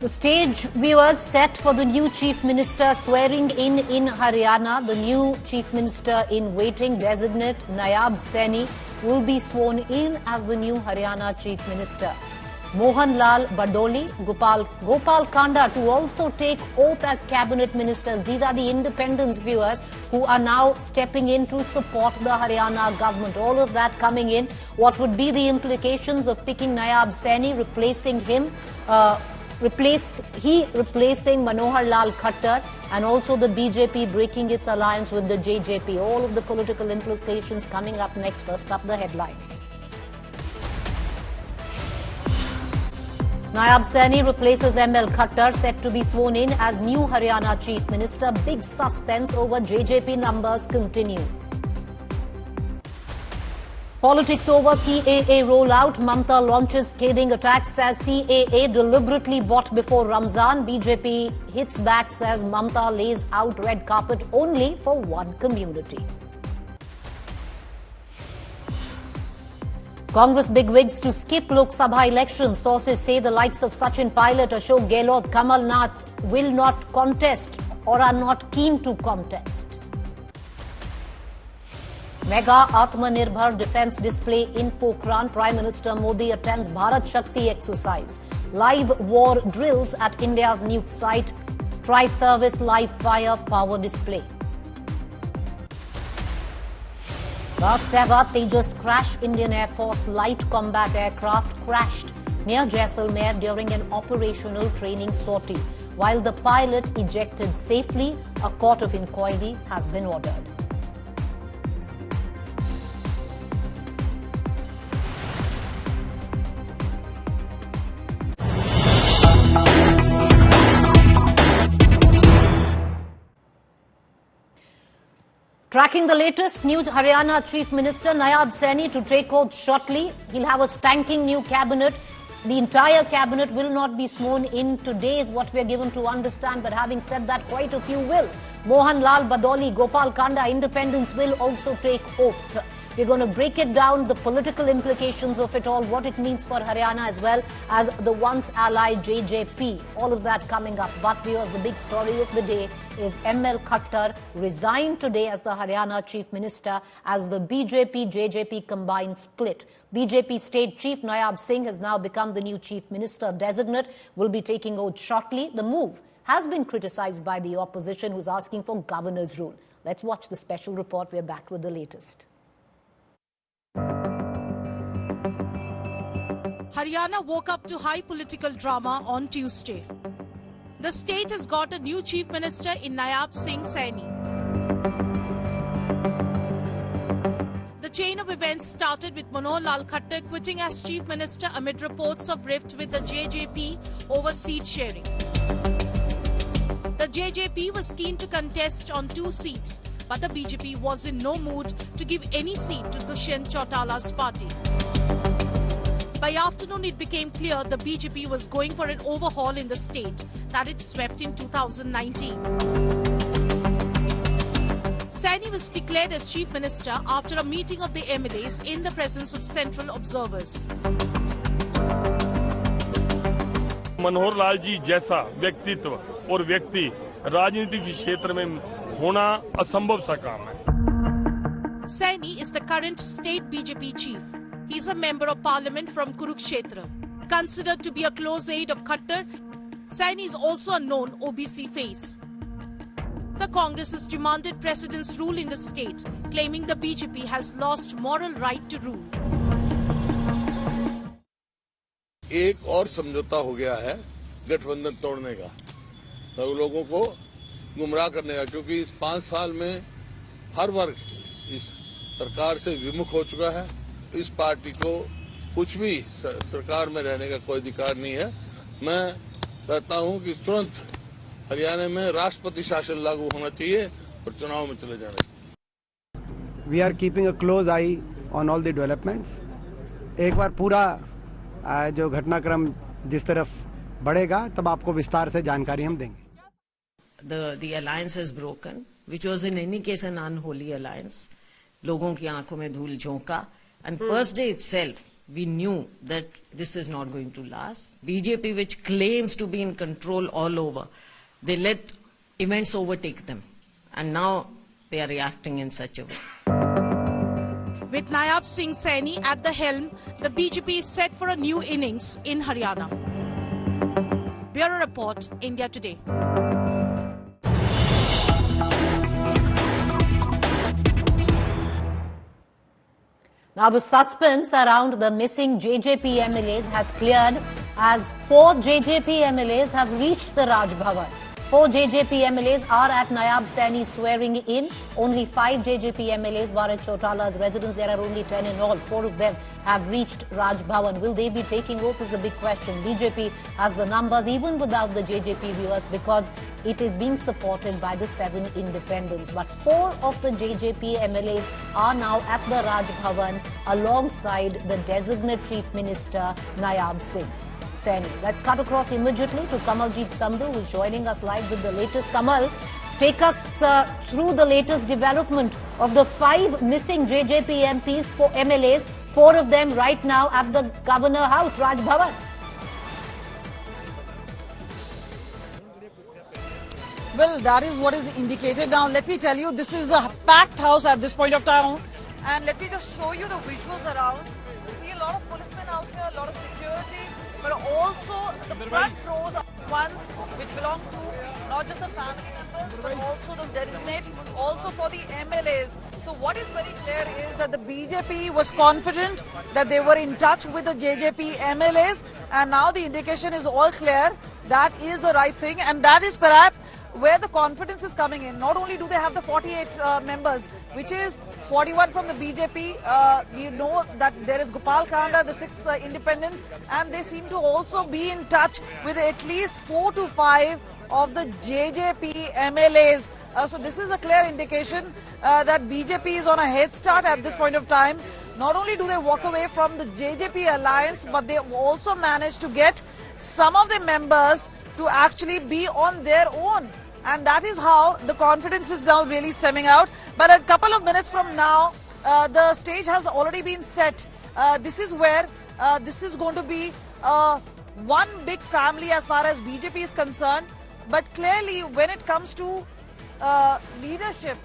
The stage, viewers, set for the new Chief Minister swearing in Haryana. The new Chief Minister in waiting, designate Nayab Singh, will be sworn in as the new Haryana Chief Minister. Manohar Lal Khattar, Gopal Kanda to also take oath as cabinet ministers. These are the independents, viewers, who are now stepping in to support the Haryana government. All of that coming in. What would be the implications of picking Nayab Singh, replacing him? Replacing Manohar Lal Khattar, and also the BJP breaking its alliance with the JJP. All of the political implications coming up next. First up, the headlines. Nayab Singh replaces ML Khattar, set to be sworn in as new Haryana Chief Minister. Big suspense over JJP numbers continue. Politics over CAA rollout. Mamta launches scathing attack, says CAA deliberately bought before Ramzan. BJP hits back, says Mamta lays out red carpet only for one community. Congress bigwigs to skip Lok Sabha elections. Sources say the likes of Sachin Pilot, Ashok Gehlot, Kamal Nath will not contest or are not keen to contest. Mega Atmanirbhar defence display in Pokhran. Prime Minister Modi attends Bharat Shakti exercise. Live war drills at India's nuke site. Tri-service live fire power display. Last ever Tejas crash. Indian Air Force light combat aircraft crashed near Jaisalmer during an operational training sortie. While the pilot ejected safely, a court of inquiry has been ordered. Tracking the latest, new Haryana Chief Minister Nayab Singh to take oath shortly. He'll have a spanking new cabinet. The entire cabinet will not be sworn in today, is what we're given to understand. But having said that, quite a few will. Manohar Lal Khattar, Gopal Kanda, independents will also take oath. We're going to break it down, the political implications of it all, what it means for Haryana as well as the once allied JJP. All of that coming up. But viewers, the big story of the day is ML Khattar resigned today as the Haryana Chief Minister as the BJP-JJP combined split. BJP State Chief Nayab Singh has now become the new Chief Minister designate, will be taking oath shortly. The move has been criticized by the opposition, who's asking for governor's rule. Let's watch the special report. We're back with the latest. Haryana woke up to high political drama on Tuesday. The state has got a new Chief Minister in Nayab Singh Saini. The chain of events started with Manohar Lal Khattar quitting as Chief Minister amid reports of rift with the JJP over seat sharing. The JJP was keen to contest on 2 seats, but the BJP was in no mood to give any seat to Dushyant Chautala's party. By afternoon, it became clear the BJP was going for an overhaul in the state that it swept in 2019. Saini was declared as Chief Minister after a meeting of the MLAs in the presence of central observers. Manohar Lal ji जैसा व्यक्तित्व और व्यक्ति राजनीतिक क्षेत्र में होना असंभव सा काम है. Saini is the current state BJP chief. He is a member of parliament from Kurukshetra. Considered to be a close aide of Khattar, Saini is also a known OBC face. The Congress has demanded precedence rule in the state, claiming the BJP has lost moral right to rule. एक और समझौता हो गया है गठबंधन तोड़ने का, तो लोगों को गुमराह करने का, क्योंकि इस 5 साल में हर वर्ग इस सरकार से विमुख हो चुका है. इस पार्टी को कुछ भी सरकार में रहने का कोई अधिकार नहीं है. मैं कहता हूं कि तुरंत हरियाणा में राष्ट्रपति शासन लागू होना चाहिए और चुनाव में चले जाना चाहिए. We are keeping a close eye on all the developments. एक बार पूरा जो घटनाक्रम जिस तरफ बढ़ेगा तब आपको विस्तार से जानकारी हम देंगे. The alliance is broken, which was in any case an unholy alliance. लोगों की आंखों में धूल झोंका, and first day itself we knew that this is not going to last. BJP, which claims to be in control all over, they let events overtake them. And now they are reacting in such a way. With Nayab Singh Saini at the helm, the BJP is set for a new innings in Haryana. Bureau Report, India Today. Now, the suspense around the missing JJP MLAs has cleared as 4 JJP MLAs have reached the Raj Bhavan. 4 JJP MLAs are at Nayab Saini swearing in. Only 5 JJP MLAs were at Chautala's residence. There are only 10 in all. 4 of them have reached Raj Bhavan. Will they be taking oath is the big question. BJP has the numbers even without the JJP viewers because it is being supported by the 7 independents. But 4 of the JJP MLAs are now at the Raj Bhavan alongside the designate Chief Minister Nayab Singh Saini. Let's cut across immediately to Kamaljeet Sandhu, who is joining us live with the latest. Kamal, take us through the latest development of the 5 missing JJP MPs, MLAs, 4 of them right now at the Governor House, Raj Bhavan. Well, that is what is indicated. Now, let me tell you, this is a packed house at this point of time. And let me just show you the visuals around. You see a lot of policemen out here, a lot of security, but also the front rows are ones which belong to not just the family members, but also the designate, also for the MLAs. So what is very clear is that the BJP was confident that they were in touch with the JJP MLAs, and now the indication is all clear. That is the right thing, and that is perhaps where the confidence is coming in. Not only do they have the 48 members, which is 41 from the BJP, we know that there is Gopal Kanda, the 6th independent, and they seem to also be in touch with at least 4 to 5 of the JJP MLAs. So this is a clear indication that BJP is on a head start at this point of time. Not only do they walk away from the JJP alliance, but they also managed to get some of the members to actually be on their own. And that is how the confidence is now really stemming out. But a couple of minutes from now, the stage has already been set. This is where this is going to be one big family as far as BJP is concerned. But clearly, when it comes to leadership,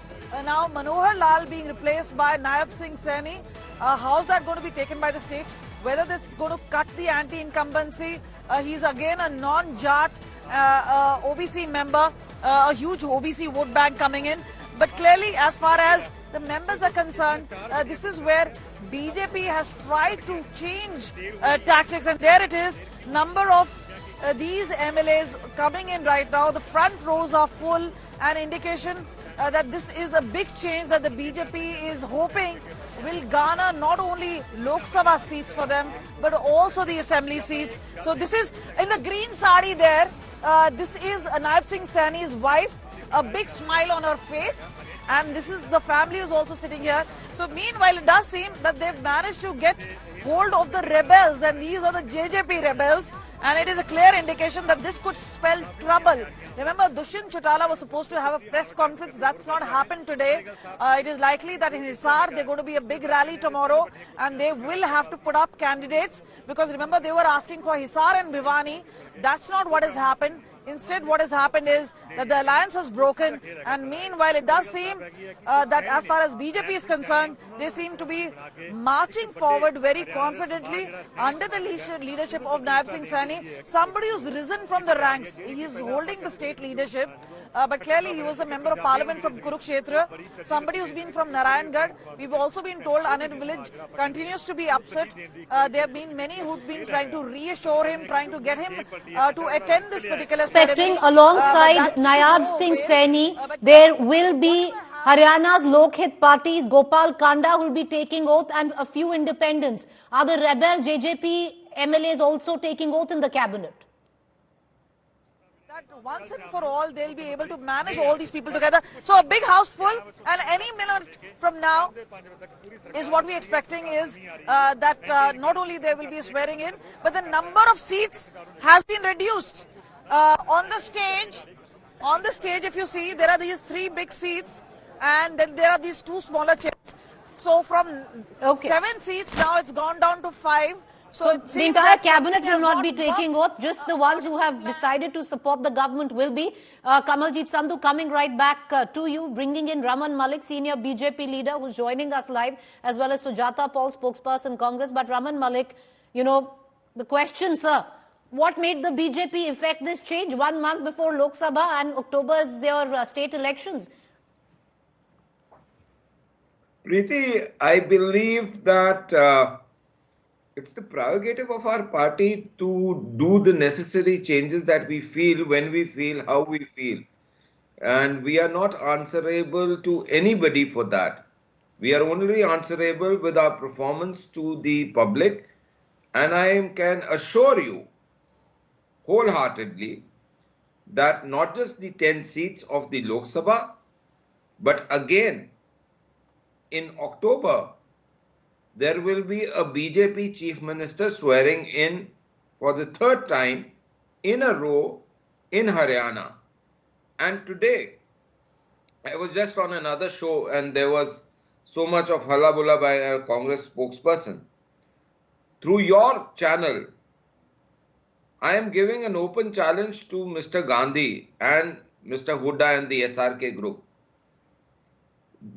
now Manohar Lal being replaced by Nayab Singh Saini, how's that going to be taken by the state? Whether that's going to cut the anti-incumbency. He's again a non-Jat OBC member, a huge OBC vote bank coming in. But clearly, as far as the members are concerned, this is where BJP has tried to change tactics. And there it is, number of these MLAs coming in right now. The front rows are full, an indication that this is a big change that the BJP is hoping will garner not only Lok Sabha seats for them, but also the assembly seats. So this is in the green sari there. This is Nayab Singh Saini's wife, a big smile on her face. And this is the family who's also sitting here. So meanwhile, it does seem that they've managed to get hold of the rebels, and these are the JJP rebels. And it is a clear indication that this could spell trouble. Remember, Dushyant Chautala was supposed to have a press conference. That's not happened today. It is likely that in Hisar, they're going to be a big rally tomorrow. And they will have to put up candidates. Because remember, they were asking for Hisar and Bhiwani. That's not what has happened. Instead, what has happened is that the alliance has broken. And meanwhile, it does seem that as far as BJP is concerned, they seem to be marching forward very confidently under the leadership of Nayab Singh Saini. Somebody who's risen from the ranks. He is holding the state leadership. But clearly, he was the member of parliament from Kurukshetra. Somebody who's been from Narayangarh. We've also been told Anil village continues to be upset. There have been many who've been trying to reassure him, trying to get him to attend this particular ceremony. Alongside Nayab Singh Saini, there will be Haryana's Lokhit Party's Gopal Kanda will be taking oath, and a few independents. Are the rebel JJP MLAs also taking oath in the cabinet? Once and for all, they'll be able to manage all these people together. So a big house full, and any minute from now is what we're expecting is that not only there will be swearing in, but the number of seats has been reduced. On the stage, if you see, there are these 3 big seats, and then there are these 2 smaller chairs. So from Okay. 7 seats, now it's gone down to 5. So it The seems entire that cabinet something will has not be taking oath. Just the ones who have decided to support the government will be. Kamaljeet Sandhu, coming right back to you, bringing in Raman Malik, senior BJP leader, who's joining us live, as well as Sujata Paul, spokesperson Congress. But Raman Malik, you know, the question, sir, what made the BJP effect this change 1 month before Lok Sabha and October is your state elections? Preeti, I believe that it's the prerogative of our party to do the necessary changes that we feel, when we feel, how we feel. And we are not answerable to anybody for that. We are only answerable with our performance to the public. And I can assure you wholeheartedly that not just the 10 seats of the Lok Sabha, but again, in October, there will be a BJP Chief Minister swearing in for the 3rd time in a row in Haryana. And today, I was just on another show and there was so much of hullabulla by a Congress spokesperson. Through your channel, I am giving an open challenge to Mr. Gandhi and Mr. Hooda and the SRK group.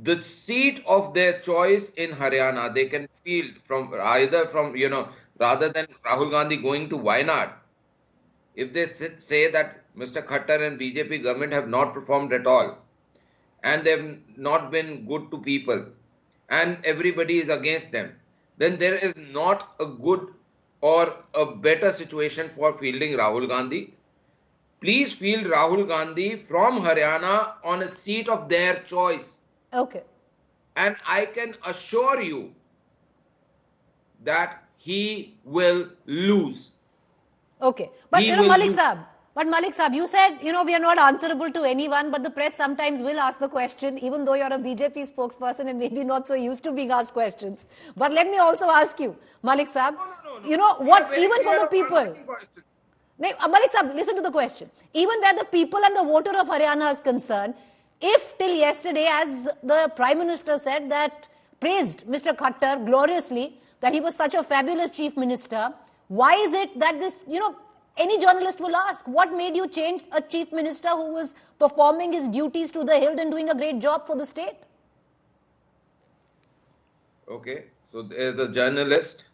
The seat of their choice in Haryana, they can field from either from, rather than Rahul Gandhi going to Wayanad. If they say that Mr. Khattar and BJP government have not performed at all, and they've not been good to people, and everybody is against them, then there is not a good or a better situation for fielding Rahul Gandhi. Please field Rahul Gandhi from Haryana on a seat of their choice. Okay. And I can assure you that he will lose. Okay. But, Malik Saab, you said, we are not answerable to anyone, but the press sometimes will ask the question, even though you're a BJP spokesperson and maybe not so used to being asked questions. But let me also ask you, Malik Saab, what, even for the people... Malik Saab, listen to the question. Even where the people and the voter of Haryana is concerned, if till yesterday, as the Prime Minister said, that praised Mr. Khattar gloriously, that he was such a fabulous Chief Minister, why is it that this, any journalist will ask, what made you change a Chief Minister who was performing his duties to the hilt and doing a great job for the state? Okay, so there's a journalist,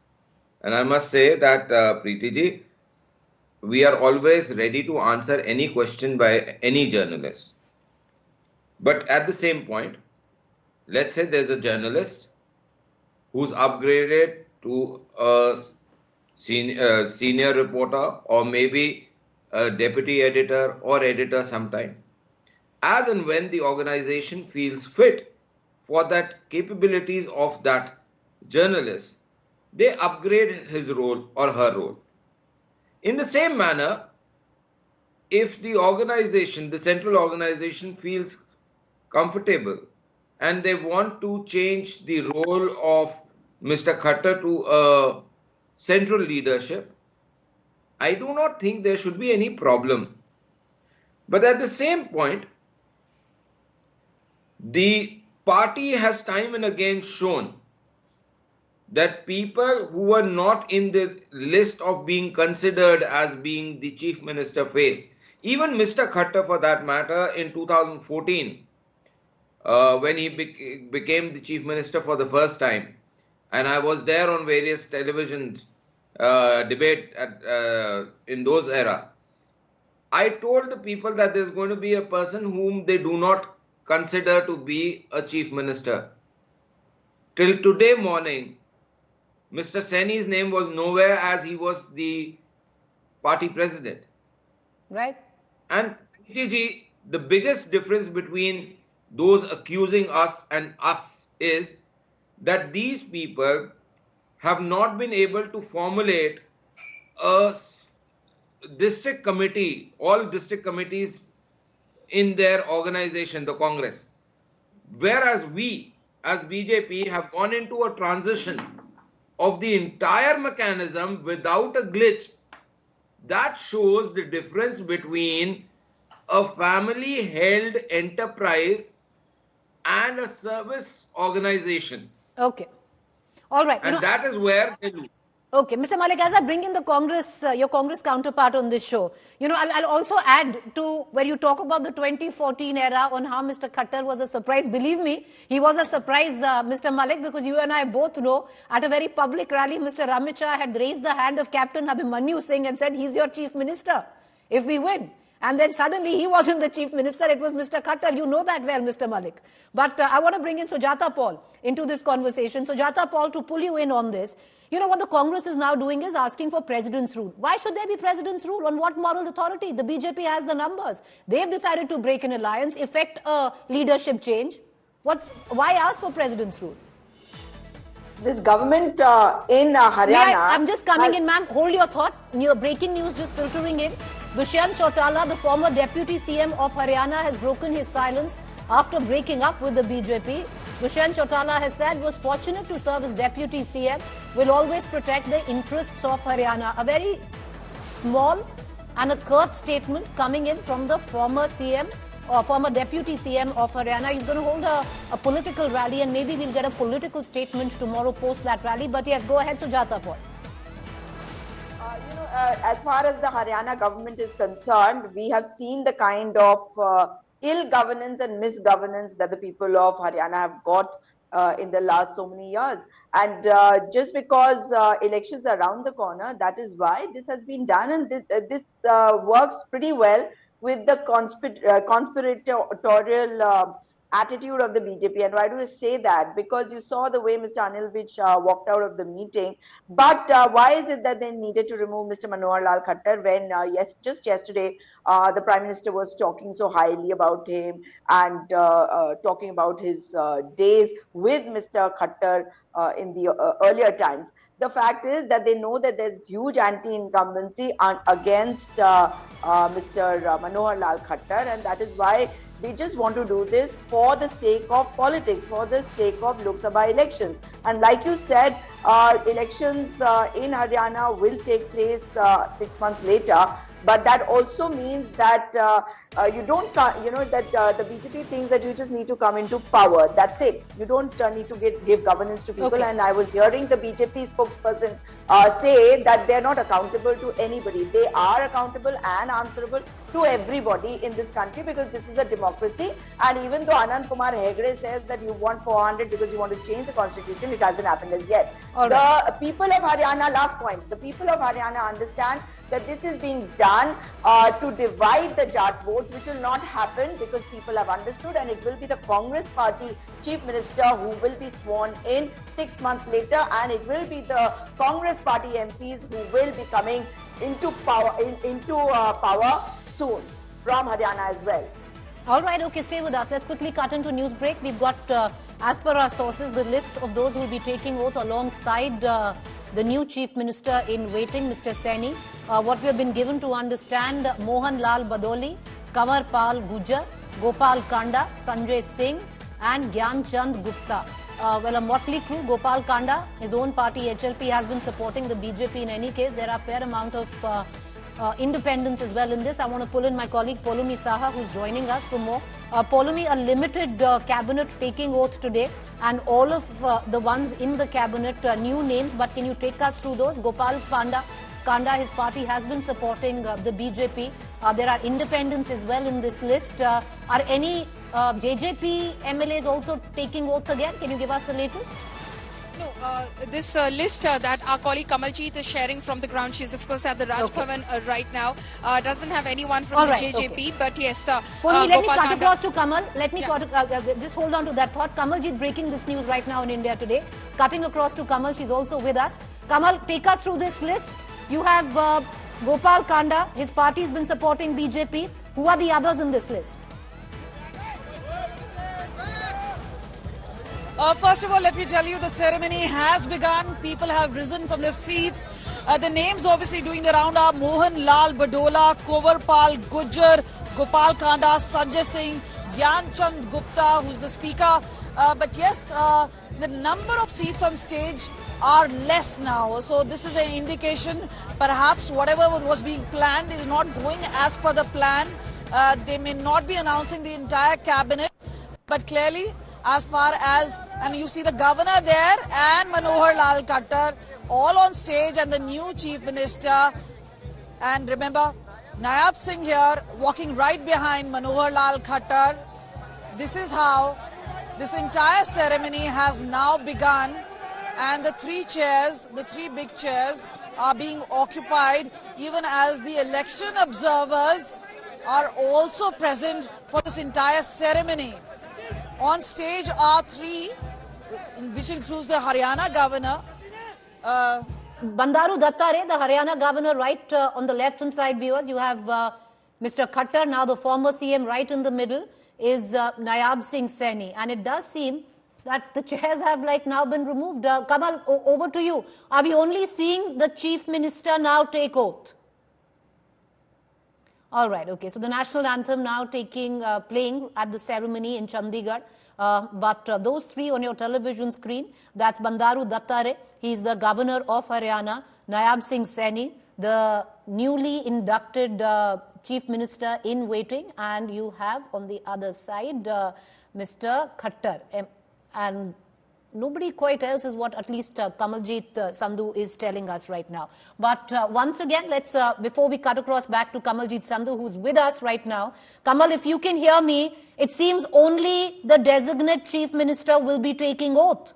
and I must say that, Preeti ji, we are always ready to answer any question by any journalist. But at the same point, let's say there's a journalist who's upgraded to a senior reporter or maybe a deputy editor or editor sometime. As and when the organization feels fit for that capabilities of that journalist, they upgrade his role or her role. In the same manner, if the organization, the central organization feels comfortable and they want to change the role of Mr. Khattar to a central leadership, I do not think there should be any problem. But at the same point, the party has time and again shown that people who were not in the list of being considered as being the Chief Minister face, even Mr. Khattar for that matter in 2014, when he became the Chief Minister for the first time, and I was there on various televisions debate in those era, I told the people that there's going to be a person whom they do not consider to be a Chief Minister. Till today morning, Mr. Saini's name was nowhere as he was the party president. Right. And Ji, the biggest difference between those accusing us and us is that these people have not been able to formulate a district committee, all district committees in their organization, the Congress. Whereas we, as BJP, have gone into a transition of the entire mechanism without a glitch. That shows the difference between a family-held enterprise and a service organization. Okay. All right. And that is where they lose. Okay, Mr. Malik, as I bring in the Congress, your Congress counterpart on this show, I'll also add to where you talk about the 2014 era on how Mr. Khattar was a surprise. Believe me, he was a surprise, Mr. Malik, because you and I both know at a very public rally, Mr. Amit Shah had raised the hand of Captain Abhimanyu Singh and said, he's your chief minister if we win. And then suddenly he wasn't the chief minister, it was Mr. Khattar. You know that well, Mr. Malik. But I want to bring in Sujata Paul into this conversation. Sujata Paul, to pull you in on this. What the Congress is now doing is asking for president's rule. Why should there be president's rule? On what moral authority? The BJP has the numbers. They've decided to break an alliance, effect a leadership change. Why ask for president's rule? This government in Haryana... I'm just coming in, ma'am. Hold your thought. Breaking news just filtering in. Dushyant Chautala, the former deputy CM of Haryana, has broken his silence after breaking up with the BJP. Dushyant Chautala has said was fortunate to serve as deputy CM, will always protect the interests of Haryana. A very small and a curt statement coming in from the former CM or former deputy CM of Haryana. He's going to hold a political rally, and maybe we'll get a political statement tomorrow post that rally. But yes, go ahead, Sujata Paul. As far as the Haryana government is concerned, we have seen the kind of ill governance and misgovernance that the people of Haryana have got in the last so many years. And just because elections are around the corner, that is why this has been done. And this works pretty well with the conspiratorial attitude of the BJP. And why do I say that? Because you saw the way Mr. Anil Singh walked out of the meeting. But why is it that they needed to remove Mr. Manohar Lal Khattar when just yesterday the Prime Minister was talking so highly about him and talking about his days with Mr. Khattar in the earlier times? The fact is that they know that there's huge anti-incumbency against Mr. Manohar Lal Khattar, and that is why they just want to do this for the sake of politics, for the sake of Lok Sabha elections. And like you said, elections in Haryana will take place 6 months later. But that also means that you don't, that the BJP thinks that you just need to come into power. That's it. You don't need to give governance to people. Okay. And I was hearing the BJP spokesperson say that they're not accountable to anybody. They are accountable and answerable to everybody in this country, because this is a democracy. And even though Anand Kumar Hegde says that you want 400 because you want to change the constitution, it hasn't happened as yet. All right. The people of Haryana, last point, the people of Haryana understand that this is being done to divide the Jat votes, which will not happen because people have understood, and it will be the Congress Party Chief Minister who will be sworn in 6 months later, and it will be the Congress Party MPs who will be coming into power soon from Haryana as well. All right, okay, stay with us. Let's quickly cut into news break. We've got, as per our sources, the list of those who will be taking oath alongside the new Chief Minister in waiting, Mr. Saini. What we have been given to understand, Mohan Lal Badoli, Kanwar Pal Gujjar, Gopal Kanda, Sanjay Singh and Gyan Chand Gupta. A motley crew. Gopal Kanda, his own party HLP, has been supporting the BJP in any case. There are a fair amount of independence as well in this. I want to pull in my colleague Polumi Saha, who's joining us for more. Polumi, a limited cabinet taking oath today, and all of the ones in the cabinet, new names, but can you take us through those? Gopal Kanda, his party has been supporting the BJP. There are independents as well in this list. Are any JJP MLAs also taking oath again? Can you give us the latest? No, this list that our colleague Kamaljeet is sharing from the ground, she's of course at the Raj Bhavan right now, doesn't have anyone from the JJP, okay. But yes, let me cut across to Kamal. Let me just hold on to that thought. Kamaljeet breaking this news right now in India Today. Cutting across to Kamal, she's also with us. Kamal, take us through this list. You have Gopal Kanda, his party has been supporting BJP. Who are the others in this list? First of all, let me tell you, the ceremony has begun. People have risen from their seats. The names obviously doing the round are Mohan Lal Badola, Kanwar Pal Gujjar, Gopal Kanda, Sanjay Singh, Gyan Chand Gupta, who's the speaker. But yes, the number of seats on stage are less now. So this is an indication perhaps whatever was being planned is not going as per the plan. They may not be announcing the entire cabinet, but clearly as far as And you see the governor there and Manohar Lal Khattar all on stage and the new chief minister. And remember, Nayab Singh here walking right behind Manohar Lal Khattar. This is how this entire ceremony has now begun. And the three big chairs are being occupied even as the election observers are also present for this entire ceremony. On stage are three, which includes the Haryana governor. Bandaru Dattare, the Haryana governor, right on the left-hand side, viewers. You have Mr. Khattar, now the former CM, right in the middle is Nayab Singh Saini. And it does seem that the chairs have now been removed. Kamal, over to you. Are we only seeing the chief minister now take oath? All right, okay. So the national anthem now playing at the ceremony in Chandigarh. But those three on your television screen, that's Bandaru Dattare. He's the governor of Haryana. Nayab Singh Saini, the newly inducted chief minister in waiting. And you have on the other side, Mr. Khattar. And nobody quite else is what at least Kamaljit Sandhu is telling us right now. But once again, let's, before we cut across back to Kamaljit Sandhu, who's with us right now. Kamal, if you can hear me, it seems only the designate chief minister will be taking oath.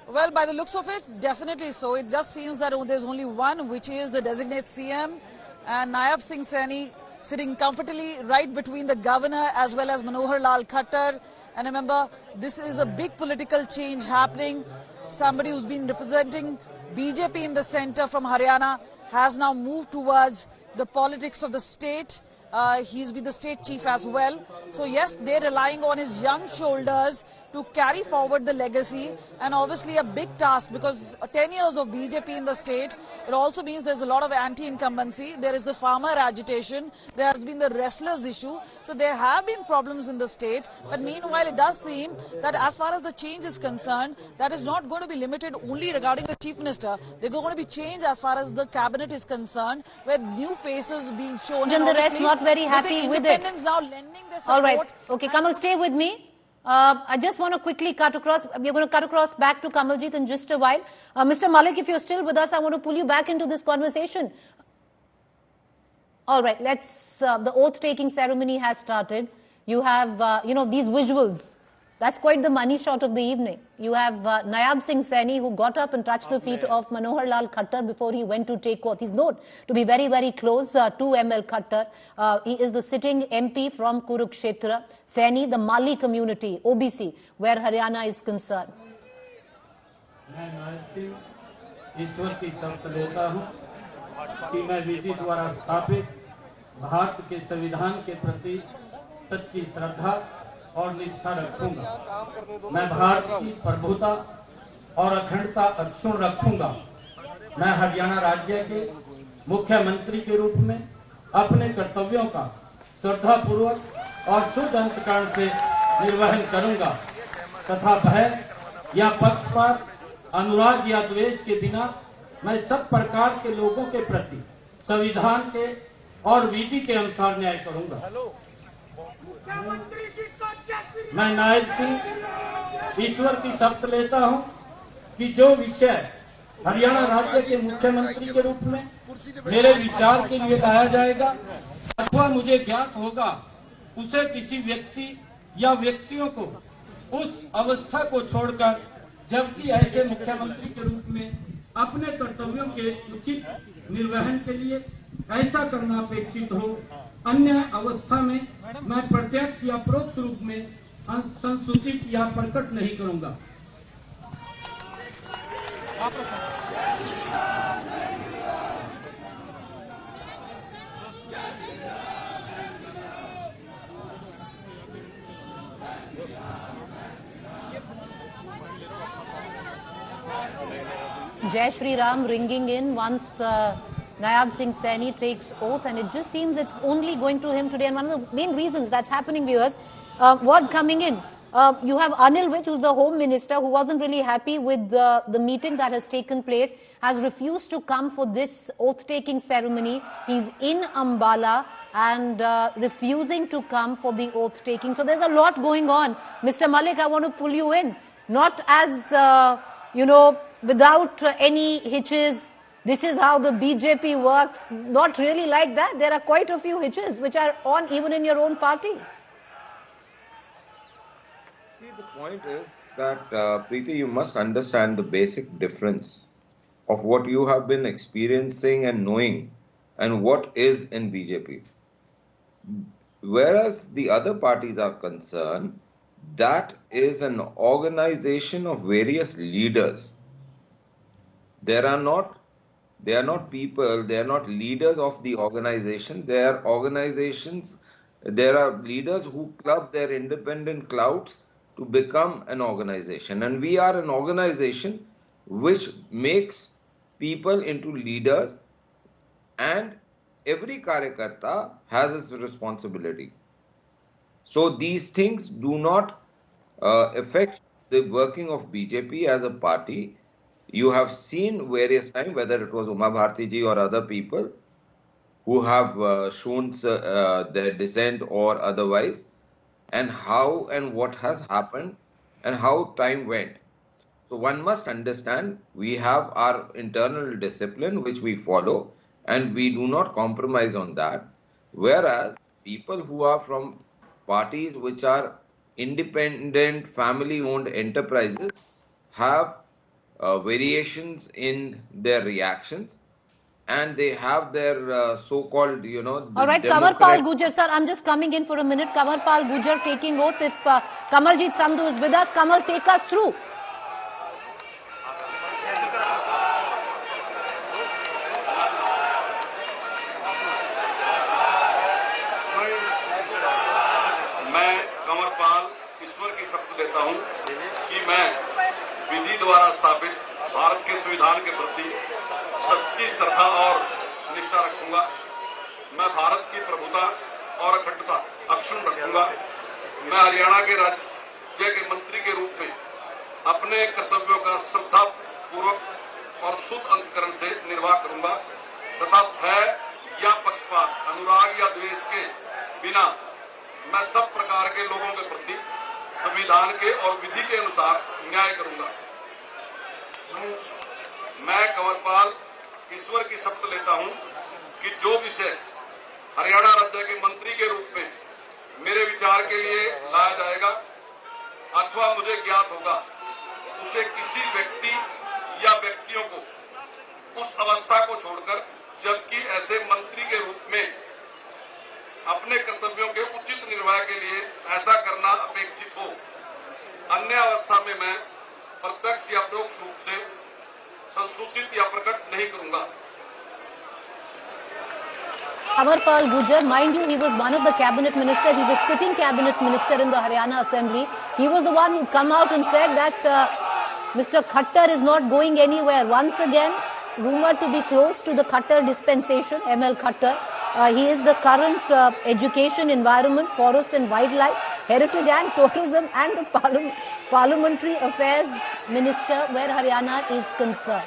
Well, by the looks of it, definitely so. It just seems that there's only one, which is the designate CM, and Nayab Singh Saini sitting comfortably right between the governor as well as Manohar Lal Khattar. And remember, this is a big political change happening. Somebody who's been representing BJP in the center from Haryana has now moved towards the politics of the state. He's been the state chief as well. So yes, they're relying on his young shoulders to carry forward the legacy, and obviously a big task because 10 years of BJP in the state, it also means there's a lot of anti-incumbency. There is the farmer agitation. There has been the wrestlers issue. So there have been problems in the state. But meanwhile, it does seem that as far as the change is concerned, that is not going to be limited only regarding the chief minister. They're going to be changed as far as the cabinet is concerned, with new faces being shown. And the rest not very happy with it. Now lending their support. All right. Okay, Kamal, stay with me. I just want to quickly cut across. We're going to cut across back to Kamaljit in just a while. Mr. Malik, if you're still with us, I want to pull you back into this conversation. All right, let's. The oath-taking ceremony has started. You have, these visuals. That's quite the money shot of the evening. You have Nayab Singh Saini, who got up and touched the feet of Manohar Lal Khattar before he went to take oath. He's known to be very, very close to ML Khattar. He is the sitting MP from Kurukshetra. Saini, the Mali community, OBC, where Haryana is concerned. मैं नायब सिंह ईश्वर की शपथ लेता हूं कि मैं विधि द्वारा स्थापित भारत के संविधान के प्रति सच्ची श्रद्धा और निष्ठा रखूंगा। मैं भारत की प्रभुता और अखंडता अक्षुण्ण रखूंगा। मैं हरियाणा राज्य के मुख्यमंत्री के रूप में अपने कर्तव्यों का श्रद्धापूर्वक और शुद्ध अंतःकरण से निर्वहन करूंगा तथा भय या पक्षपात, अनुराग या द्वेष के बिना मैं सब प्रकार के लोगों के प्रति संविधान के और विधि के अनुसार न्याय करूंगा। मैं नायब सिंह ईश्वर की शपथ लेता हूं कि जो विषय हरियाणा राज्य के मुख्यमंत्री के रूप में मेरे विचार के लिए लाया जाएगा अथवा मुझे ज्ञात होगा, उसे किसी व्यक्ति या व्यक्तियों को उस अवस्था को छोड़कर, जबकि ऐसे मुख्यमंत्री के रूप में अपने कर्तव्यों के उचित निर्वहन के लिए ऐसा करना अपेक्षित हो, अन्य अवस्था में मैं प्रत्यक्ष या परोक्ष रूप में संसूचित या प्रकट नहीं करूंगा। Jai Shri Ram ringing in once Nayab Singh Saini takes oath, and it just seems it's only going to him today. And one of the main reasons that's happening, viewers, word coming in You have Anil Vij, who's the Home Minister, who wasn't really happy with the meeting that has taken place, has refused to come for this oath-taking ceremony. He's in Ambala and refusing to come for the oath-taking. So there's a lot going on. Mr. Malik, I want to pull you in. Not as, without any hitches. This is how the BJP works. Not really like that. There are quite a few hitches which are on even in your own party. See, the point is that, Preeti, you must understand the basic difference of what you have been experiencing and knowing and what is in BJP. Whereas the other parties are concerned, that is an organization of various leaders. They are not people, they are not leaders of the organization. They are organizations, there are leaders who club their independent clouds to become an organization. And we are an organization which makes people into leaders, and every Karyakarta has its responsibility. So these things do not affect the working of BJP as a party. You have seen various times, whether it was Uma Bharti ji or other people who have shown their dissent or otherwise, and how and what has happened and how time went. So one must understand we have our internal discipline which we follow, and we do not compromise on that. Whereas people who are from parties which are independent, family-owned enterprises have variations in their reactions, and they have their so-called, All right, Kamarpal Gujar, sir, I'm just coming in for a minute. Kamarpal Gujar taking oath. If Kamaljeet Sandhu is with us, Kamal, take us through. मैं कमरपाल ईश्वर की शपथ लेता हूं कि मैं विधि द्वारा स्थापित भारत के संविधान के प्रति सच्ची श्रद्धा और निष्ठा रखूंगा। मैं भारत की प्रभुता और अखंडता अक्षुण्ण रखूंगा। मैं हरियाणा के राज्य के मंत्री के रूप में अपने कर्तव्यों का श्रद्धा पूर्वक और शुद्ध अंतकरण से निर्वाह करूंगा तथा भय या पक्षपात, अनुराग या द्वेष के बिना मैं सब प्रकार के लोगों के प्रति संविधान के और विधि के अनुसार न्याय करूंगा। मैं कंवरपाल ईश्वर की शपथ लेता हूं कि जो विषय हरियाणा राज्य के मंत्री के रूप में मेरे विचार के लिए लाया जाएगा अथवा मुझे ज्ञात होगा, उसे किसी व्यक्ति या व्यक्तियों को उस अवस्था को छोड़कर, जबकि ऐसे मंत्री के रूप में अपने कर्तव्यों के उचित निर्वाह के लिए ऐसा करना अपेक्षित हो, अन्य अवस्था में मैं प्रत्यक्ष या परोक्ष रूप से संसूचित या प्रकट नहीं करूंगा। Amarpal Gujar, mind you, he was one of the cabinet ministers. He's a sitting cabinet minister in the Haryana Assembly. He was the one who come out and said that Mr. Khattar is not going anywhere. Once again, rumored to be close to the Khattar dispensation, ML Khattar. He is the current education, environment, forest and wildlife, heritage and tourism and the parliamentary affairs minister where Haryana is concerned.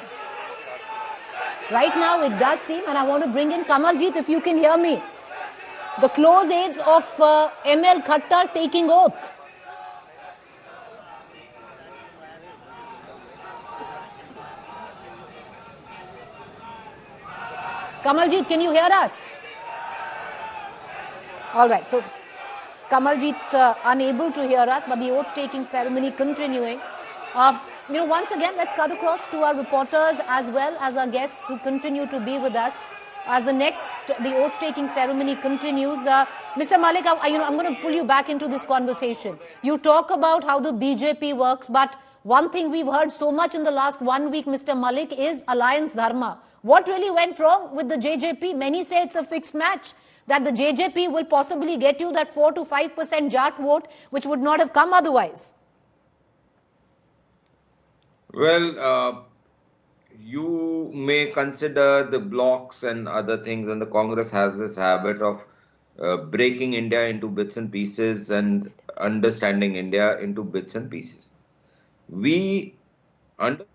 Right now it does seem, and I want to bring in Kamaljeet if you can hear me, the close aides of ML Khattar taking oath. Kamaljeet, can you hear us? All right, so Kamaljeet unable to hear us, but the oath-taking ceremony continuing. Once again, let's cut across to our reporters as well as our guests who continue to be with us as the oath-taking ceremony continues. Mr. Malik, I'm going to pull you back into this conversation. You talk about how the BJP works, but one thing we've heard so much in the last 1 week, Mr. Malik, is alliance dharma. What really went wrong with the JJP? Many say it's a fixed match, that the JJP will possibly get you that 4 to 5% Jat vote, which would not have come otherwise. Well, you may consider the blocks and other things, and the Congress has this habit of breaking India into bits and pieces and understanding India into bits and pieces. We under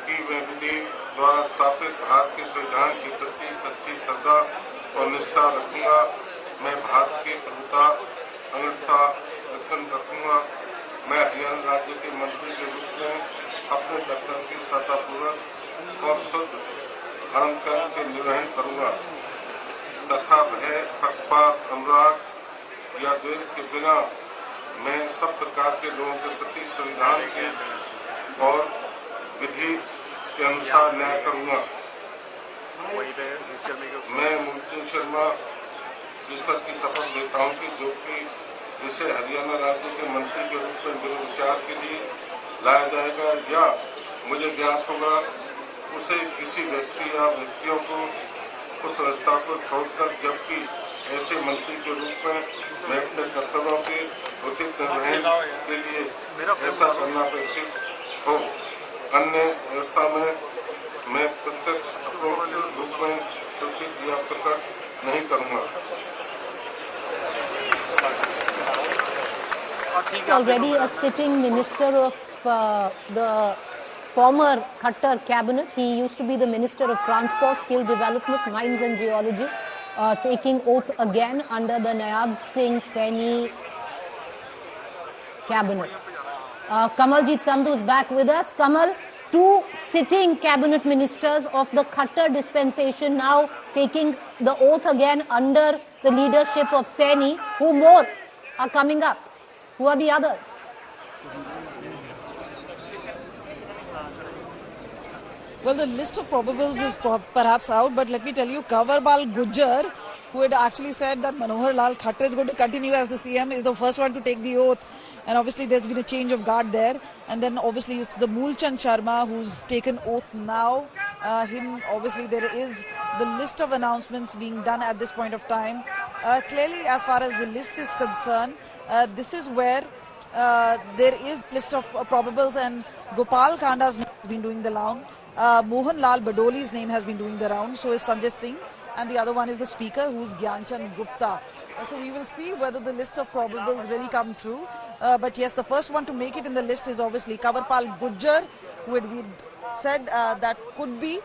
कि मैं विधि द्वारा स्थापित भारत के संविधान के प्रति सच्ची श्रद्धा और निष्ठा रखूंगा। मैं भारत की प्रभुता अखंडता रक्षण रखूंगा। मैं हरियाणा राज्य के मंत्री के रूप में अपने कर्तव्य की श्रद्धापूर्वक और शुद्ध धर्म कर्म के निर्वहन करूंगा तथा भय, पक्षपात, अनुराग या द्वेष के बिना मैं सब प्रकार के लोगों के प्रति संविधान के और विधि के अनुसार न्याय करूंगा। मैं मूलचंद शर्मा ईश्वर की शपथ लेता हूं कि जो कि जिसे हरियाणा राज्य के मंत्री के रूप में मेरे विचार के लिए लाया जाएगा या मुझे ज्ञात होगा, उसे किसी व्यक्ति या व्यक्तियों को उस व्यवस्था को छोड़कर जबकि ऐसे मंत्री के रूप में मैं अपने कर्तव्यों के उचित निर्वहन के लिए ऐसा करना अपेक्षित हो। अन्य व्यवस्था में मैं प्रत्यक्ष रूप में सूचित या प्रकट नहीं करूंगा। Already a sitting minister of the former Khattar cabinet. He used to be the Minister of Transport, Skill Development, Mines and Geology, taking oath again under the Nayab Singh Saini cabinet. Kamaljeet Sandhu is back with us. Kamal, two sitting cabinet ministers of the Khattar dispensation now taking the oath again under the leadership of Saini. Who more are coming up? Who are the others? Well, the list of probables is perhaps out, but let me tell you, Kanwar Gujjar, who had actually said that Manohar Lal Khattar is going to continue as the CM, is the first one to take the oath. And obviously there's been a change of guard there. And then obviously it's the Moolchand Sharma who's taken oath now. Obviously there is the list of announcements being done at this point of time. Clearly, as far as the list is concerned, this is where there is list of probables, and Gopal Kanda's name has been doing the round. Mohan Lal Badoli's name has been doing the round. So is Sanjay Singh. And the other one is the speaker, who's Gyanchand Gupta. So we will see whether the list of probables really come true. But yes, the first one to make it in the list is obviously Kanwar Gujjar, who had said that could be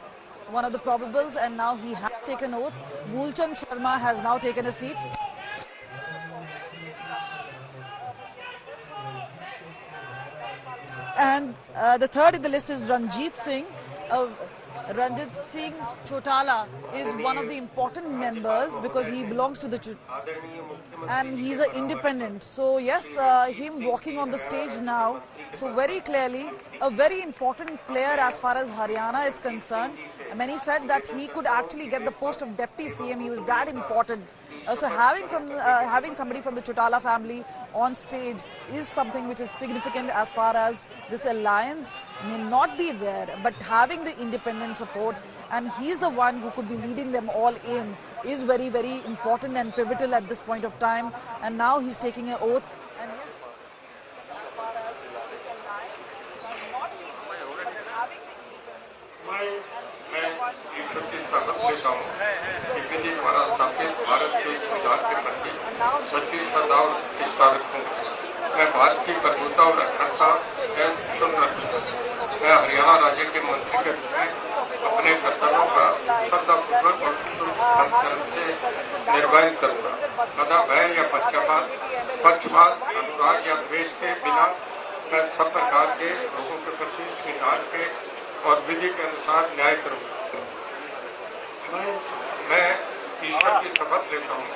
one of the probables, and now he has taken oath. Moolchand Sharma has now taken a seat. And the third in the list is Ranjit Singh. Ranjit Singh Chautala is one of the important members because he belongs to the and he's an independent. So yes, him walking on the stage now, so very clearly a very important player as far as Haryana is concerned. Many said that he could actually get the post of deputy CM. He was that important. So having somebody from the Chautala family on stage is something which is significant as far as this alliance may not be there, but having the independent support, and he's the one who could be leading them all in, is very, very important and pivotal at this point of time. And now he's taking an oath. And yes, as far as this alliance not be there, but having the ईश्वर की शपथ लेता हूँ कि विधि द्वारा स्थापित भारत के संविधान के प्रति सच्ची श्रद्धा और निष्ठा रखूंगा। मैं भारत की प्रभुता और अखंडता सुन रखूंगा। मैं हरियाणा राज्य के मंत्री के रूप में अपने कर्तव्यों का श्रद्धापूर्वक और शुद्ध कर्म से निर्वहन करूंगा तथा भय या पक्षपात, अनुराग या द्वेष के बिना मैं सब प्रकार के लोगों के प्रति संविधान के और विधि के अनुसार न्याय करूंगा। मैं ईश्वर की शपथ लेता हूँ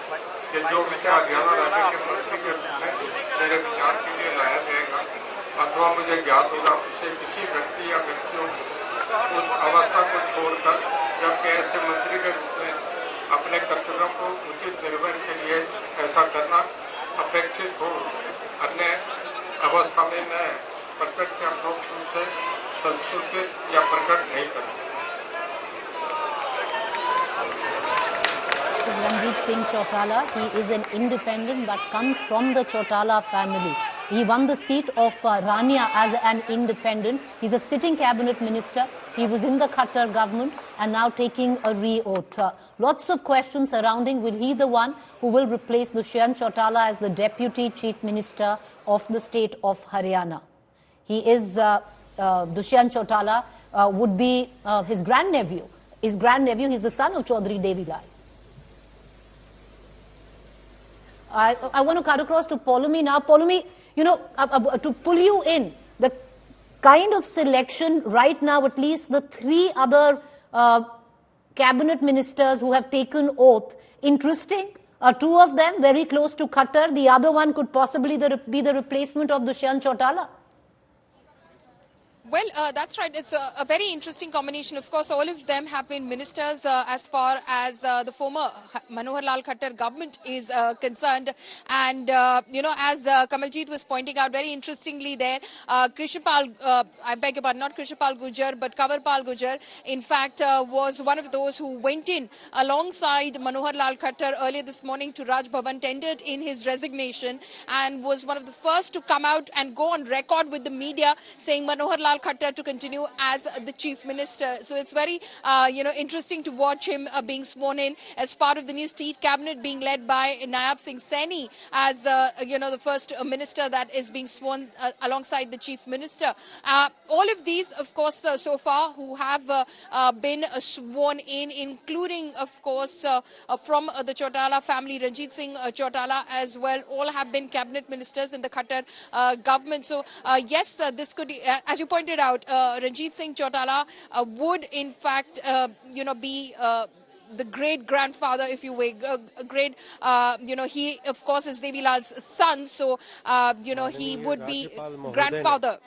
कि जो विषय हरियाणा राज्य के मंत्री के रूप में मेरे विचार के लिए लाया जाएगा अथवा मुझे ज्ञात होगा, उसे किसी व्यक्ति या व्यक्तियों उस अवस्था को छोड़कर जबकि ऐसे मंत्री के रूप में अपने कर्तव्यों को उचित निर्वहन के लिए ऐसा करना अपेक्षित हो। अन्य अवस्था में मैं प्रत्यक्ष या परोक्ष रूप से संस्कृत या प्रकट नहीं करूँगा। Ranjit Singh Chautala. He is an independent but comes from the Chautala family. He won the seat of Rania as an independent. He's a sitting cabinet minister. He was in the Khattar government and now taking a re-oath. Lots of questions surrounding, will he the one who will replace Dushyant Chautala as the deputy chief minister of the state of Haryana? He is, Dushyant Chautala would be his grandnephew. He's the son of Chaudhry Devilal. I want to cut across to Poulomi now. Poulomi, you know, to pull you in, the kind of selection right now, at least the three other cabinet ministers who have taken oath, interesting. Two of them very close to Khattar. The other one could possibly be the replacement of Dushyant Chautala. Well, that's right. It's a very interesting combination. Of course, all of them have been ministers as far as the former Manohar Lal Khattar government is concerned. And, you know, as Kamaljeet was pointing out very interestingly there, Krishapal, I beg your pardon, not Krishapal Gujjar, but Kanwarpal Gujjar, in fact, was one of those who went in alongside Manohar Lal Khattar earlier this morning to Raj Bhavan, tendered in his resignation, and was one of the first to come out and go on record with the media saying Manohar Lal Khattar to continue as the chief minister. So it's very, you know, interesting to watch him being sworn in as part of the new state cabinet being led by Nayab Singh Saini as, you know, the first minister that is being sworn alongside the chief minister. All of these, of course, so far who have been sworn in, including, of course, from the Chautala family, Ranjit Singh Chautala as well, all have been cabinet ministers in the Khattar government. So, yes, this could, as you pointed out, Ranjit Singh Chautala would in fact, you know, be the great grandfather, if you will, great, you know, he of course is Devilal's son, so, you know, he would be grandfather.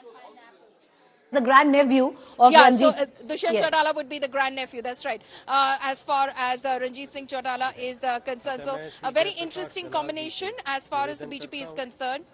The grandnephew of Ranjit. Ranjit. So Dushyant Chautala would be the grandnephew, that's right, as far as Ranjit Singh Chautala is concerned. So a very interesting combination as far as the BJP is concerned.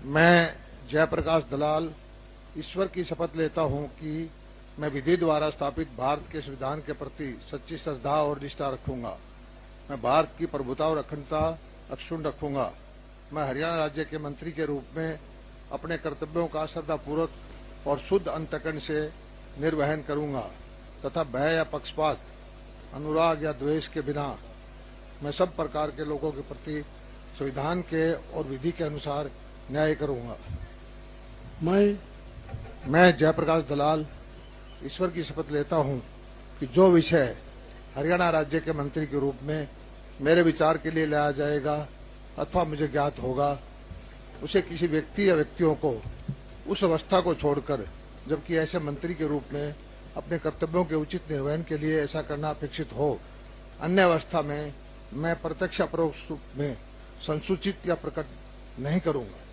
मैं जयप्रकाश दलाल ईश्वर की शपथ लेता हूं कि मैं विधि द्वारा स्थापित भारत के संविधान के प्रति सच्ची श्रद्धा और निष्ठा रखूंगा। मैं भारत की प्रभुता और अखंडता अक्षुण्ण रखूंगा। मैं हरियाणा राज्य के मंत्री के रूप में अपने कर्तव्यों का श्रद्धापूर्वक और शुद्ध अंतःकरण से निर्वहन करूंगा तथा भय या पक्षपात, अनुराग या द्वेष के बिना मैं सब प्रकार के लोगों के प्रति संविधान के और विधि के अनुसार न्याय करूंगा। मैं जयप्रकाश दलाल ईश्वर की शपथ लेता हूं कि जो विषय हरियाणा राज्य के मंत्री के रूप में मेरे विचार के लिए लाया जाएगा अथवा मुझे ज्ञात होगा, उसे किसी व्यक्ति या व्यक्तियों को उस अवस्था को छोड़कर, जबकि ऐसे मंत्री के रूप में अपने कर्तव्यों के उचित निर्वहन के लिए ऐसा करना अपेक्षित हो, अन्य अवस्था में मैं प्रत्यक्ष अपरोक्ष रूप में संसूचित या प्रकट नहीं करूंगा।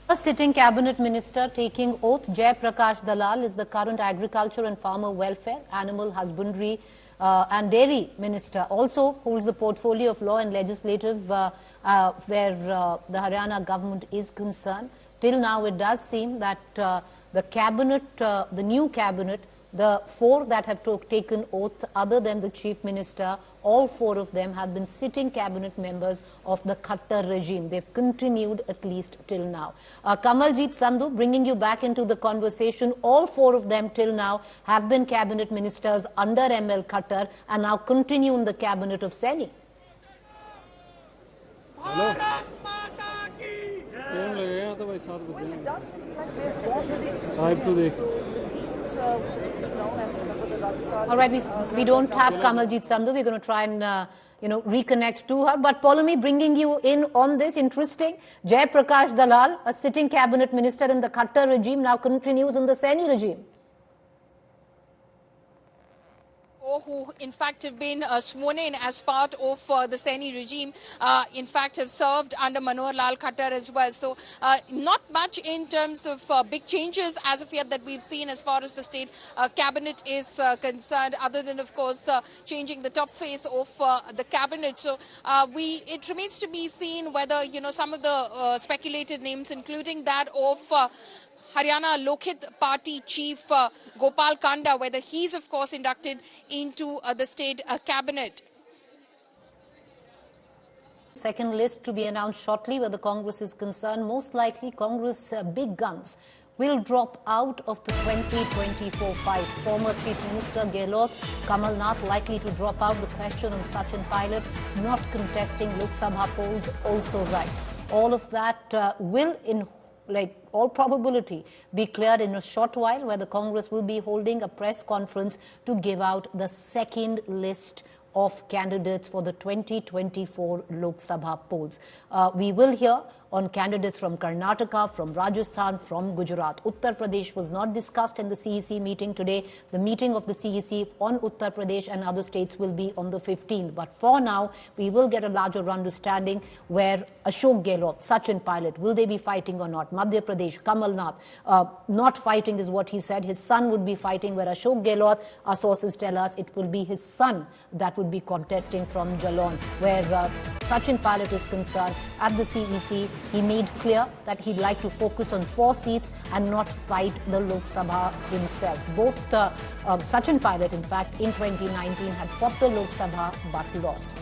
A sitting cabinet minister taking oath, Jai Prakash Dalal is the current agriculture and farmer welfare, animal husbandry and dairy minister. Also holds the portfolio of law and legislative where the Haryana government is concerned. Till now it does seem that the cabinet, the new cabinet, the four that have taken oath other than the chief minister, all four of them have been sitting cabinet members of the Khattar regime. They've continued at least till now. Kamaljeet Sandhu, bringing you back into the conversation, all four of them till now have been cabinet ministers under ML Khattar and now continue in the cabinet of Saini. Hello. All right, we don't have Kamaljeet Sandhu. We're going to try and reconnect to her. But Poulomi, bringing you in on this, interesting. Jai Prakash Dalal, a sitting cabinet minister in the Khattar regime, now continues in the Saini regime. who in fact have been sworn in as part of the Saini regime, in fact have served under Manohar Lal Khattar as well. So not much in terms of big changes as of yet that we've seen as far as the state cabinet is concerned, other than of course changing the top face of the cabinet. So it remains to be seen whether, you know, some of the speculated names, including that of Haryana Lokhit Party Chief Gopal Kanda, whether he's of course inducted into the state cabinet. Second list to be announced shortly where the Congress is concerned. Most likely Congress big guns will drop out of the 2024 fight. Former Chief Minister Gehlot, Kamal Nath likely to drop out. The question on Sachin Pilot not contesting Lok Sabha polls also right. All of that will in all probability be cleared in a short while, where the Congress will be holding a press conference to give out the second list of candidates for the 2024 Lok Sabha polls. We will hear on candidates from Karnataka, from Rajasthan, from Gujarat. Uttar Pradesh was not discussed in the CEC meeting today. The meeting of the CEC on Uttar Pradesh and other states will be on the 15th. But for now, we will get a larger understanding where Ashok Gehlot, Sachin Pilot, will they be fighting or not? Madhya Pradesh, Kamal Nath, not fighting is what he said. His son would be fighting, where Ashok Gehlot, our sources tell us, it will be his son that would be contesting from Jalon, where Sachin Pilot is concerned. At the CEC, he made clear that he'd like to focus on 4 seats and not fight the Lok Sabha himself. Both Sachin Pilot, in fact, in 2019 had fought the Lok Sabha but lost.